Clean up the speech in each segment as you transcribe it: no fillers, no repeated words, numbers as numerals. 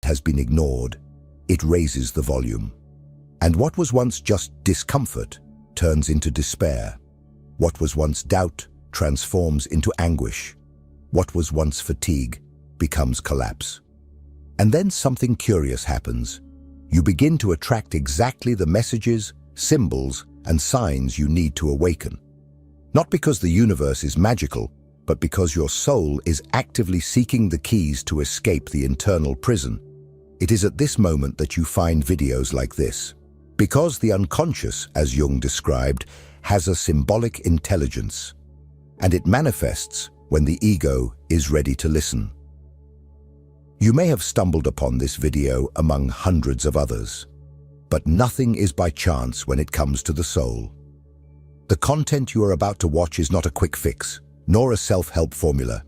has been ignored, it raises the volume. And what was once just discomfort turns into despair. What was once doubt transforms into anguish. What was once fatigue becomes collapse. And then something curious happens. You begin to attract exactly the messages, symbols, and signs you need to awaken. Not because the universe is magical, but because your soul is actively seeking the keys to escape the internal prison. It is at this moment that you find videos like this. Because the unconscious, as Jung described, has a symbolic intelligence, and it manifests when the ego is ready to listen. You may have stumbled upon this video among hundreds of others, but nothing is by chance when it comes to the soul. The content you are about to watch is not a quick fix, nor a self-help formula.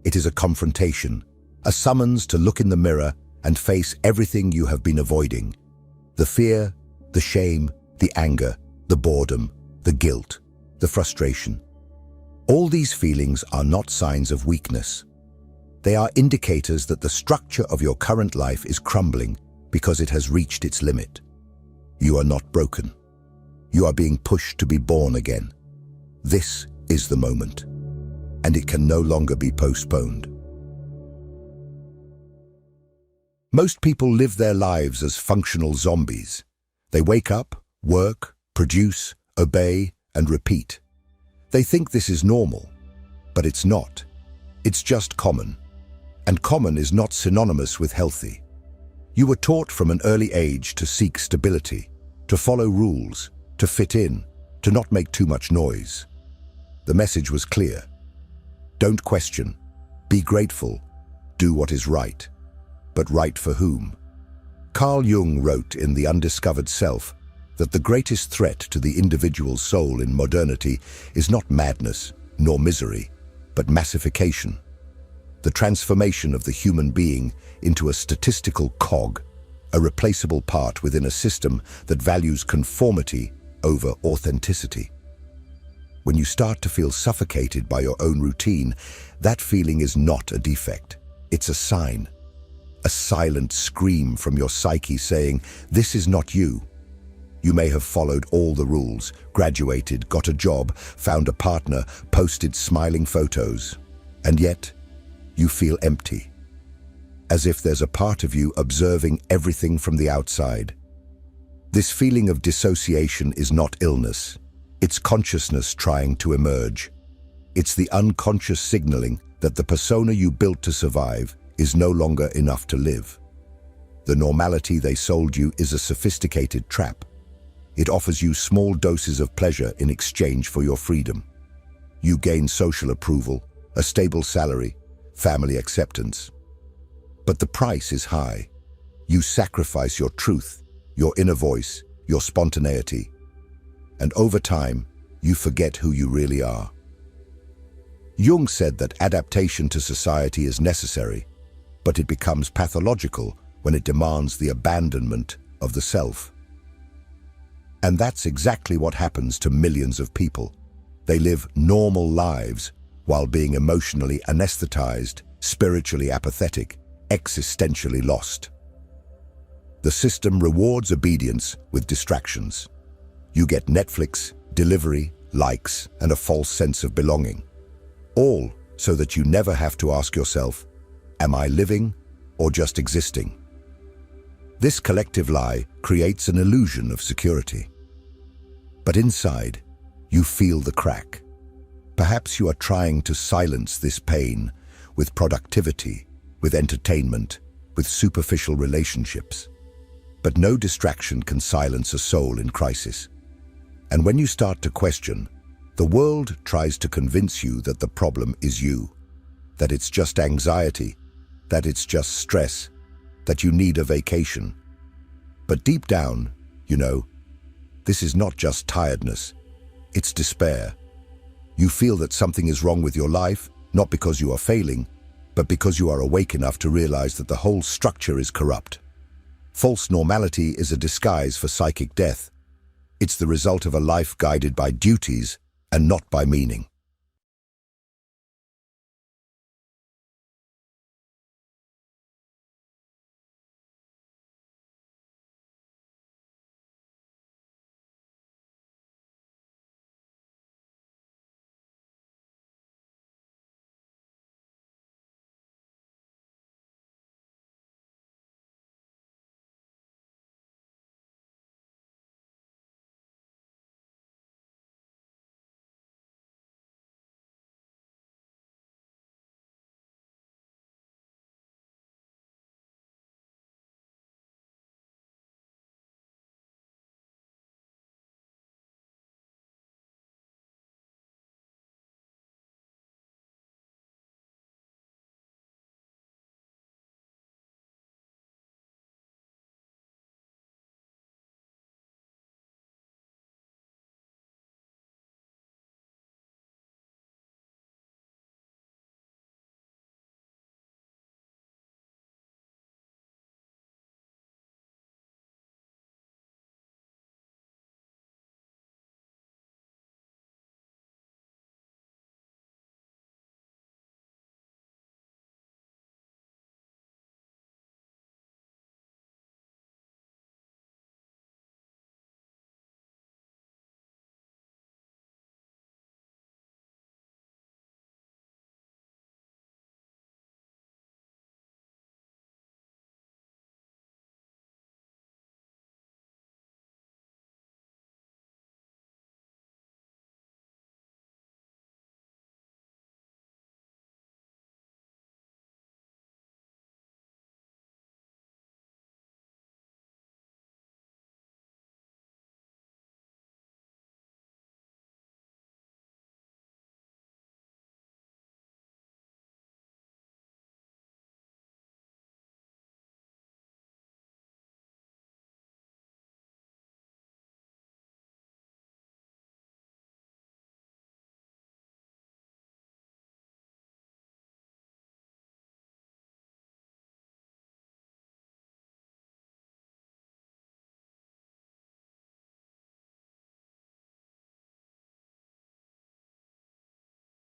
It is a confrontation, a summons to look in the mirror and face everything you have been avoiding. The fear, the shame, the anger, the boredom, the guilt, the frustration. All these feelings are not signs of weakness. They are indicators that the structure of your current life is crumbling because it has reached its limit. You are not broken. You are being pushed to be born again. This is the moment, and it can no longer be postponed. Most people live their lives as functional zombies. They wake up, work, produce, obey, and repeat. They think this is normal, but it's not. It's just common. And common is not synonymous with healthy. You were taught from an early age to seek stability, to follow rules, to fit in, to not make too much noise. The message was clear. Don't question. Be grateful. Do what is right. But right for whom? Carl Jung wrote in The Undiscovered Self that the greatest threat to the individual soul in modernity is not madness nor misery, but massification. The transformation of the human being into a statistical cog, a replaceable part within a system that values conformity over authenticity. When you start to feel suffocated by your own routine, that feeling is not a defect. It's a sign. A silent scream from your psyche saying, "This is not you." You may have followed all the rules, graduated, got a job, found a partner, posted smiling photos, and yet you feel empty, as if there's a part of you observing everything from the outside. This feeling of dissociation is not illness. It's consciousness trying to emerge. It's the unconscious signaling that the persona you built to survive is no longer enough to live. The normality they sold you is a sophisticated trap. It offers you small doses of pleasure in exchange for your freedom. You gain social approval, a stable salary, family acceptance. But the price is high. You sacrifice your truth, your inner voice, your spontaneity. And over time, you forget who you really are. Jung said that adaptation to society is necessary, but it becomes pathological when it demands the abandonment of the self. And that's exactly what happens to millions of people. They live normal lives while being emotionally anesthetized, spiritually apathetic, existentially lost. The system rewards obedience with distractions. You get Netflix, delivery, likes, and a false sense of belonging. All so that you never have to ask yourself, am I living or just existing? This collective lie creates an illusion of security. But inside, you feel the crack. Perhaps you are trying to silence this pain with productivity, with entertainment, with superficial relationships. But no distraction can silence a soul in crisis. And when you start to question, the world tries to convince you that the problem is you, that it's just anxiety, that it's just stress, that you need a vacation. But deep down, you know, this is not just tiredness, it's despair. You feel that something is wrong with your life, not because you are failing, but because you are awake enough to realize that the whole structure is corrupt. False normality is a disguise for psychic death. It's the result of a life guided by duties and not by meaning.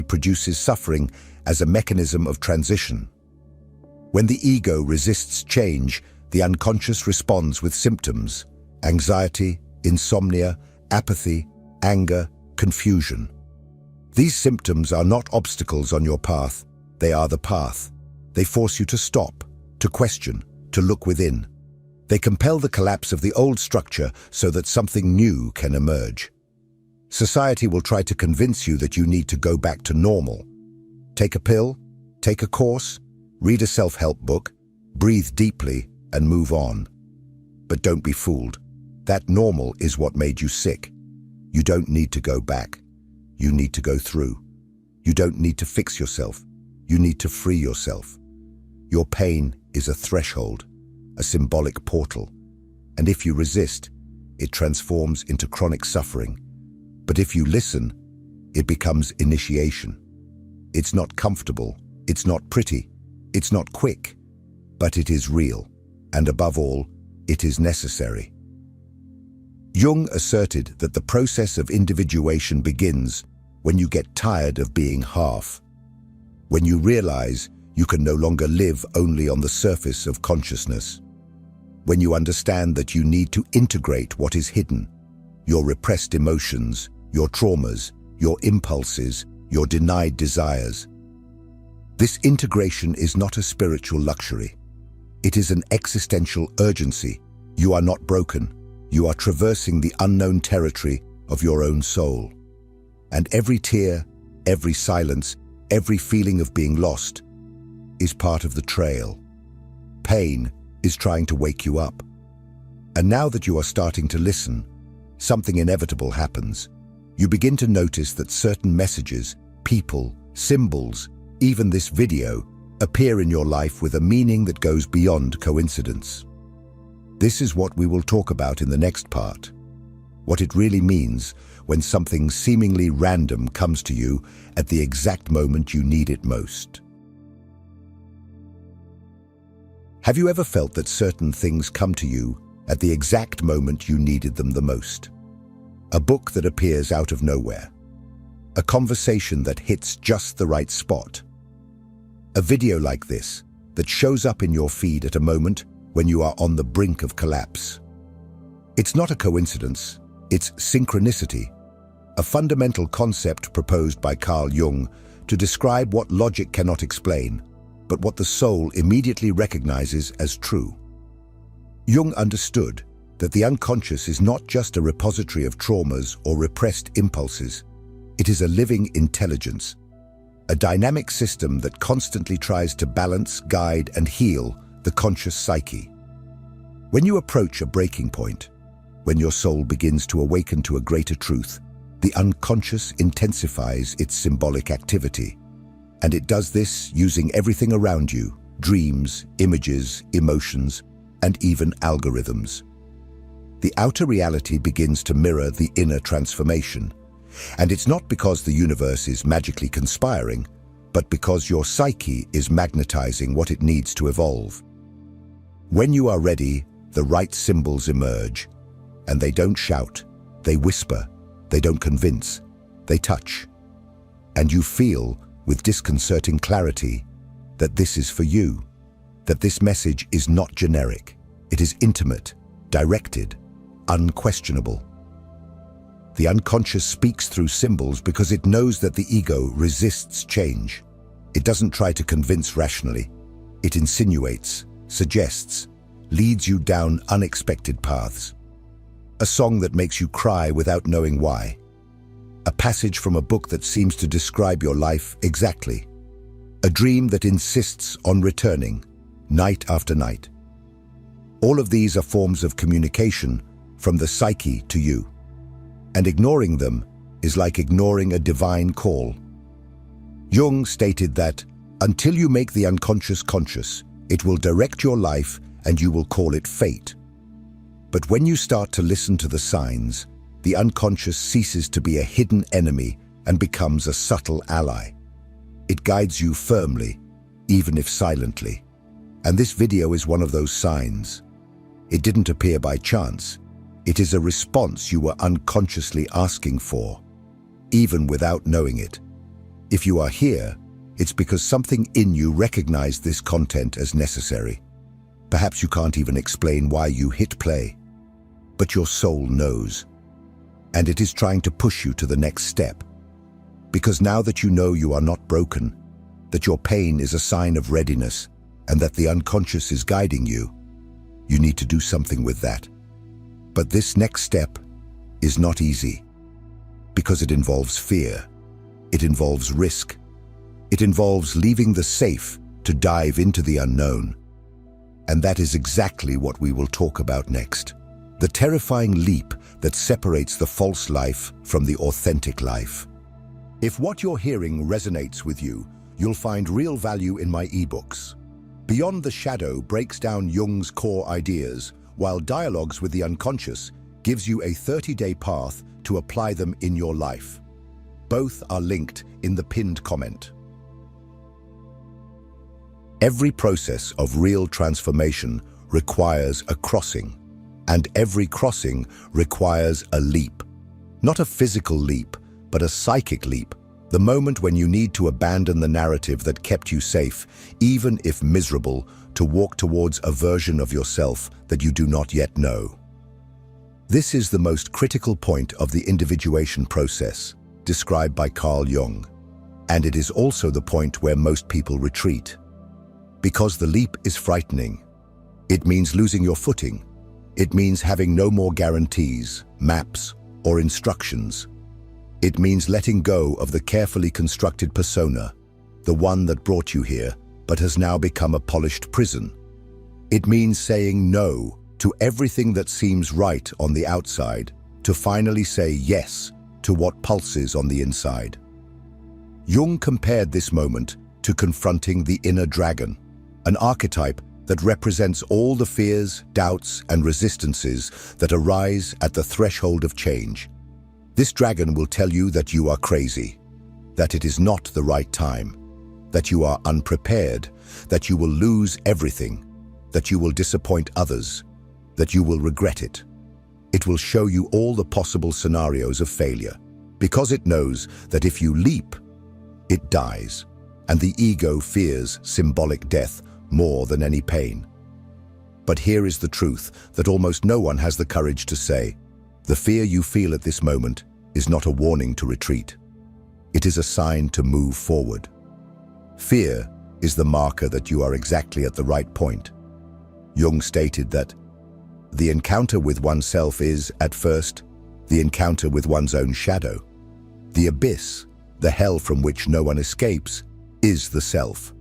produces suffering as a mechanism of transition. When the ego resists change, the unconscious responds with symptoms: anxiety, insomnia, apathy, anger, confusion. These symptoms are not obstacles on your path, they are the path. They force you to stop, to question, to look within. They compel the collapse of the old structure so that something new can emerge. Society will try to convince you that you need to go back to normal. Take a pill, take a course, read a self-help book, breathe deeply, and move on. But don't be fooled. That normal is what made you sick. You don't need to go back. You need to go through. You don't need to fix yourself. You need to free yourself. Your pain is a threshold, a symbolic portal. And if you resist, it transforms into chronic suffering. But if you listen, it becomes initiation. It's not comfortable, it's not pretty, it's not quick, but it is real. And above all, it is necessary. Jung asserted that the process of individuation begins when you get tired of being half. When you realize you can no longer live only on the surface of consciousness. When you understand that you need to integrate what is hidden, your repressed emotions, your traumas, your impulses, your denied desires. This integration is not a spiritual luxury. It is an existential urgency. You are not broken. You are traversing the unknown territory of your own soul. And every tear, every silence, every feeling of being lost is part of the trail. Pain is trying to wake you up. And now that you are starting to listen, something inevitable happens. You begin to notice that certain messages, people, symbols, even this video, appear in your life with a meaning that goes beyond coincidence. This is what we will talk about in the next part. What it really means when something seemingly random comes to you at the exact moment you need it most. Have you ever felt that certain things come to you at the exact moment you needed them the most? A book that appears out of nowhere. A conversation that hits just the right spot. A video like this that shows up in your feed at a moment when you are on the brink of collapse. It's not a coincidence, it's synchronicity, a fundamental concept proposed by Carl Jung to describe what logic cannot explain, but what the soul immediately recognizes as true. Jung understood that the unconscious is not just a repository of traumas or repressed impulses, it is a living intelligence, a dynamic system that constantly tries to balance, guide, and heal the conscious psyche. When you approach a breaking point, when your soul begins to awaken to a greater truth, the unconscious intensifies its symbolic activity. And it does this using everything around you: dreams, images, emotions, and even algorithms. The outer reality begins to mirror the inner transformation. And it's not because the universe is magically conspiring, but because your psyche is magnetizing what it needs to evolve. When you are ready, the right symbols emerge, and they don't shout, they whisper, they don't convince, they touch. And you feel, with disconcerting clarity, that this is for you, that this message is not generic, it is intimate, directed, unquestionable. The unconscious speaks through symbols because it knows that the ego resists change. It doesn't try to convince rationally. It insinuates, suggests, leads you down unexpected paths. A song that makes you cry without knowing why. A passage from a book that seems to describe your life exactly. A dream that insists on returning, night after night. All of these are forms of communication from the psyche to you. And ignoring them is like ignoring a divine call. Jung stated that, until you make the unconscious conscious, it will direct your life and you will call it fate. But when you start to listen to the signs, the unconscious ceases to be a hidden enemy and becomes a subtle ally. It guides you firmly, even if silently. And this video is one of those signs. It didn't appear by chance. It is a response you were unconsciously asking for, even without knowing it. If you are here, it's because something in you recognized this content as necessary. Perhaps you can't even explain why you hit play, but your soul knows, and it is trying to push you to the next step. Because now that you know you are not broken, that your pain is a sign of readiness, and that the unconscious is guiding you, you need to do something with that. But this next step is not easy, because it involves fear, it involves risk, it involves leaving the safe to dive into the unknown. And that is exactly what we will talk about next. The terrifying leap that separates the false life from the authentic life. If what you're hearing resonates with you, you'll find real value in my ebooks. Beyond the Shadow breaks down Jung's core ideas, while Dialogues with the Unconscious gives you a 30-day path to apply them in your life. Both are linked in the pinned comment. Every process of real transformation requires a crossing, and every crossing requires a leap. Not a physical leap, but a psychic leap, the moment when you need to abandon the narrative that kept you safe, even if miserable, to walk towards a version of yourself that you do not yet know. This is the most critical point of the individuation process, described by Carl Jung, and it is also the point where most people retreat. Because the leap is frightening. It means losing your footing. It means having no more guarantees, maps, or instructions. It means letting go of the carefully constructed persona, the one that brought you here, but has now become a polished prison. It means saying no to everything that seems right on the outside, to finally say yes to what pulses on the inside. Jung compared this moment to confronting the inner dragon, an archetype that represents all the fears, doubts, and resistances that arise at the threshold of change. This dragon will tell you that you are crazy, that it is not the right time, that you are unprepared, that you will lose everything, that you will disappoint others, that you will regret it. It will show you all the possible scenarios of failure, because it knows that if you leap, it dies, and the ego fears symbolic death more than any pain. But here is the truth that almost no one has the courage to say. The fear you feel at this moment is not a warning to retreat. It is a sign to move forward. Fear is the marker that you are exactly at the right point. Jung stated that the encounter with oneself is, at first, the encounter with one's own shadow. The abyss, the hell from which no one escapes, is the self.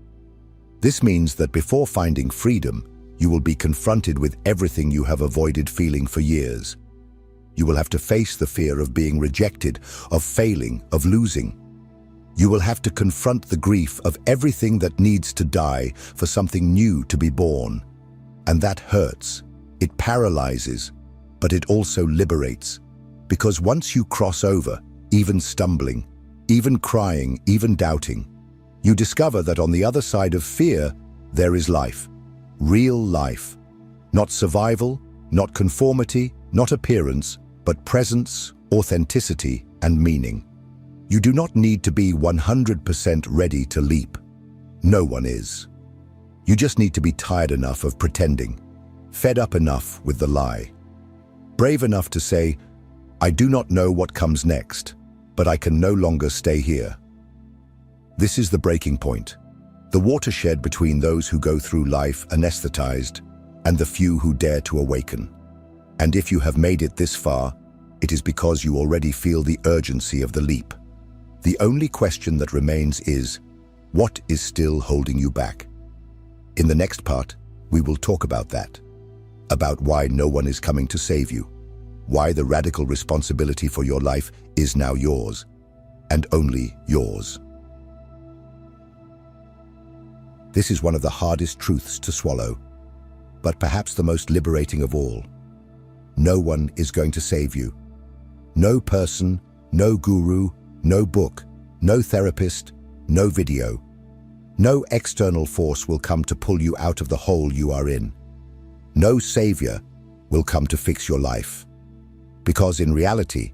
This means that before finding freedom, you will be confronted with everything you have avoided feeling for years. You will have to face the fear of being rejected, of failing, of losing. You will have to confront the grief of everything that needs to die for something new to be born. And that hurts. It paralyzes, but it also liberates. Because once you cross over, even stumbling, even crying, even doubting, you discover that on the other side of fear, there is life. Real life. Not survival, not conformity, not appearance, but presence, authenticity, and meaning. You do not need to be 100% ready to leap. No one is. You just need to be tired enough of pretending, fed up enough with the lie, brave enough to say, I do not know what comes next, but I can no longer stay here. This is the breaking point, the watershed between those who go through life anesthetized and the few who dare to awaken. And if you have made it this far, it is because you already feel the urgency of the leap. The only question that remains is, what is still holding you back? In the next part, we will talk about that, about why no one is coming to save you, why the radical responsibility for your life is now yours, and only yours. This is one of the hardest truths to swallow, but perhaps the most liberating of all. No one is going to save you. No person, no guru, no book, no therapist, no video. No external force will come to pull you out of the hole you are in. No savior will come to fix your life. Because in reality,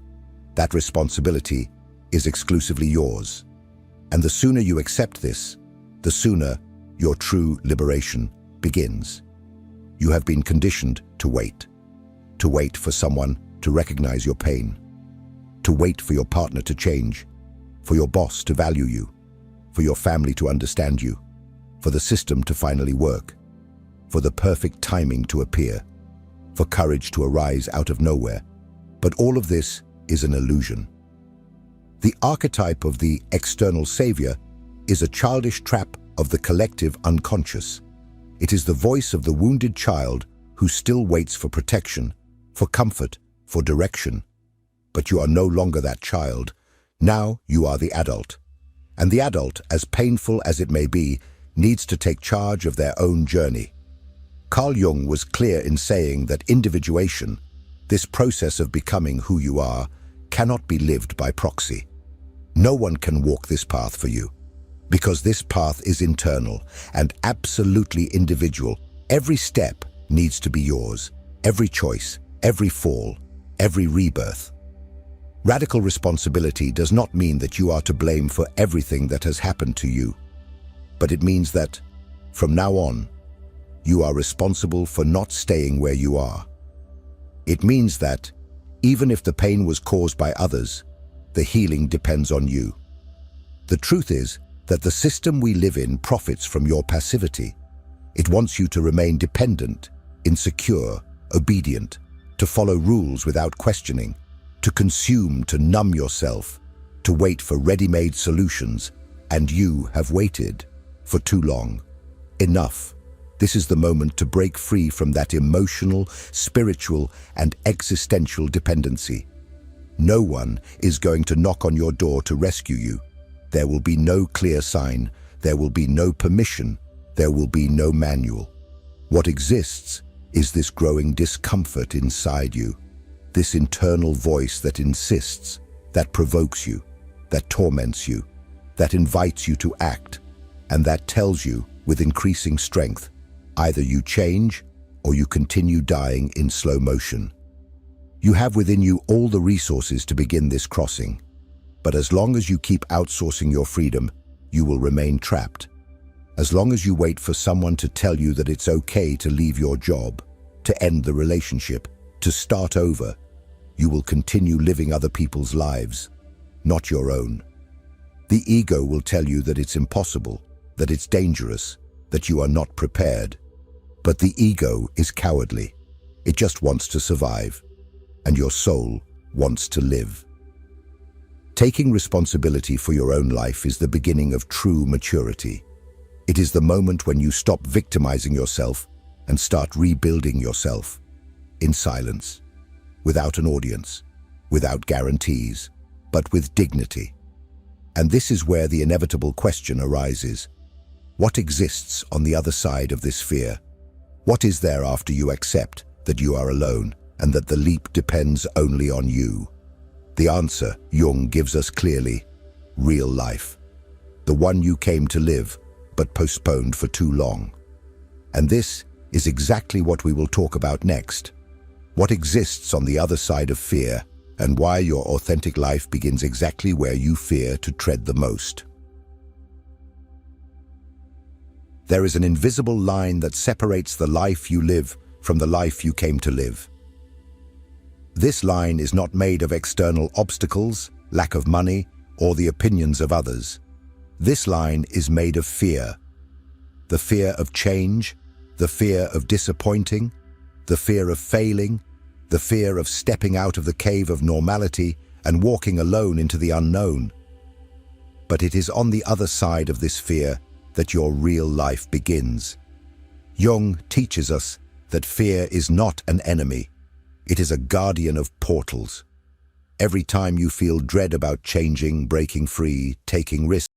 that responsibility is exclusively yours. And the sooner you accept this, the sooner your true liberation begins. You have been conditioned to wait for someone to recognize your pain, to wait for your partner to change, for your boss to value you, for your family to understand you, for the system to finally work, for the perfect timing to appear, for courage to arise out of nowhere. But all of this is an illusion. The archetype of the external savior is a childish trap of the collective unconscious. It is the voice of the wounded child who still waits for protection, for comfort, for direction. But you are no longer that child. Now you are the adult. And the adult, as painful as it may be, needs to take charge of their own journey. Carl Jung was clear in saying that individuation, this process of becoming who you are, cannot be lived by proxy. No one can walk this path for you, because this path is internal and absolutely individual. Every step needs to be yours, every choice, every fall, every rebirth. Radical responsibility does not mean that you are to blame for everything that has happened to you, but it means that, from now on, you are responsible for not staying where you are. It means that, even if the pain was caused by others, the healing depends on you. The truth is that the system we live in profits from your passivity. It wants you to remain dependent, insecure, obedient, to follow rules without questioning, to consume, to numb yourself, to wait for ready-made solutions, and you have waited for too long. Enough. This is the moment to break free from that emotional, spiritual, and existential dependency. No one is going to knock on your door to rescue you. There will be no clear sign, there will be no permission, there will be no manual. What exists is this growing discomfort inside you, this internal voice that insists, that provokes you, that torments you, that invites you to act, and that tells you, with increasing strength, either you change or you continue dying in slow motion. You have within you all the resources to begin this crossing, but as long as you keep outsourcing your freedom, you will remain trapped. As long as you wait for someone to tell you that it's okay to leave your job, to end the relationship, to start over, you will continue living other people's lives, not your own. The ego will tell you that it's impossible, that it's dangerous, that you are not prepared. But the ego is cowardly. It just wants to survive, and your soul wants to live. Taking responsibility for your own life is the beginning of true maturity. It is the moment when you stop victimizing yourself and start rebuilding yourself, in silence, without an audience, without guarantees, but with dignity. And this is where the inevitable question arises. What exists on the other side of this fear? What is there after you accept that you are alone and that the leap depends only on you? The answer, Jung gives us clearly, real life. The one you came to live, but postponed for too long. And this is exactly what we will talk about next. What exists on the other side of fear, and why your authentic life begins exactly where you fear to tread the most. There is an invisible line that separates the life you live from the life you came to live. This line is not made of external obstacles, lack of money, or the opinions of others. This line is made of fear. The fear of change, the fear of disappointing, the fear of failing, the fear of stepping out of the cave of normality and walking alone into the unknown. But it is on the other side of this fear that your real life begins. Jung teaches us that fear is not an enemy. It is a guardian of portals. Every time you feel dread about changing, breaking free, taking risks,